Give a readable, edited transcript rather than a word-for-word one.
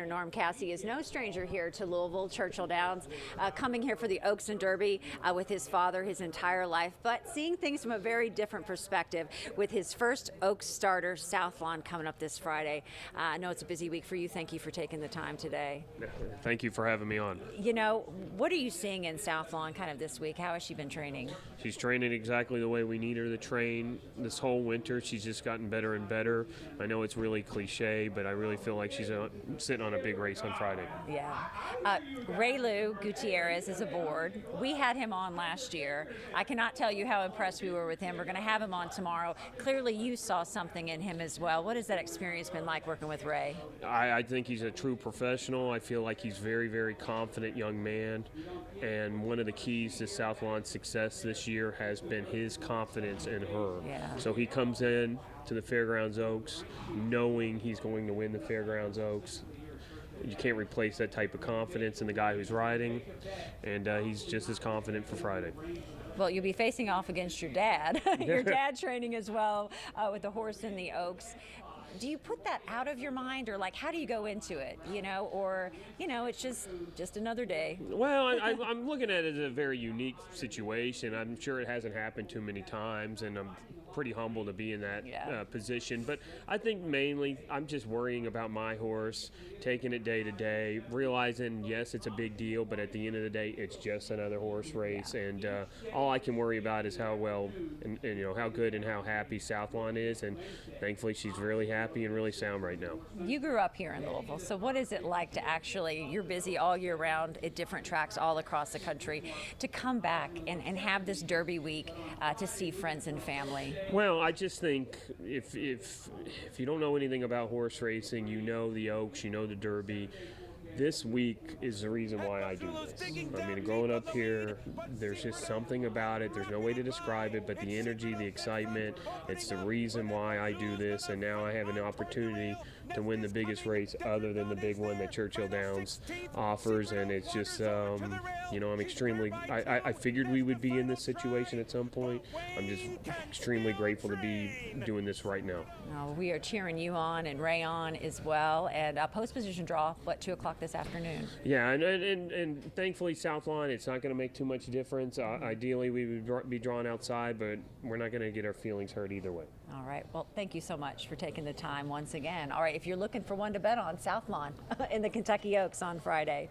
Norme Casse is no stranger here to Louisville, Churchill Downs, coming here for the Oaks and Derby with his father his entire life, but seeing things from a very different perspective with his first Oaks starter, South Lawn, coming up this Friday. I know it's a busy week for you. Thank you for taking the time today. Thank you for having me on. You know, what are you seeing in South Lawn kind of this week? How has she been training? She's training exactly the way we need her to train this whole winter. She's just gotten better and better. I know it's really cliche, but I really feel like she's sitting on a big race on Friday. Yeah. Raylu Gutierrez is aboard. We had him on last year. I cannot tell you how impressed we were with him. We're going to have him on tomorrow. Clearly you saw something in him as well. What has that experience been like working with Ray? I think he's a true professional. I feel like he's very, very confident young man. And one of the keys to South Lawn's success this year has been his confidence in her. Yeah. So he comes in to the Fairgrounds Oaks knowing he's going to win the Fairgrounds Oaks. You can't replace that type of confidence in the guy who's riding, and he's just as confident for Friday. Well, you'll be facing off against your dad. Your dad training as well with the horse in the Oaks. Do you put that out of your mind, or like how do you go into it, or it's just another day? Well, I'm looking at it as a very unique situation. I'm sure it hasn't happened too many times, and I'm pretty humble to be in that position. But I think mainly I'm just worrying about my horse, taking it day to day, realizing, yes, it's a big deal, but at the end of the day, it's just another horse race. And all I can worry about is how well and how good and how happy South Lawn is. And thankfully, she's really happy and really sound right now. You grew up here in Louisville, so what is it like to you're busy all year round at different tracks all across the country, to come back and have this Derby week to see friends and family? Well, I just think if you don't know anything about horse racing, you know the Oaks, you know the Derby. This week is the reason why I do this. I mean, growing up here, there's just something about it. There's no way to describe it, but the energy, the excitement, it's the reason why I do this. And now I have an opportunity to win the biggest race other than the big one that Churchill Downs offers. And it's just, I'm extremely, I figured we would be in this situation at some point. I'm just extremely grateful to be doing this right now. We are cheering you on and Ray on as well. And post position draw, 2 o'clock this afternoon? Yeah, and thankfully South Lawn, it's not going to make too much difference. Ideally, we would be drawn outside, but we're not going to get our feelings hurt either way. All right. Well, thank you so much for taking the time once again. All right, if you're looking for one to bet on, South Lawn in the Kentucky Oaks on Friday.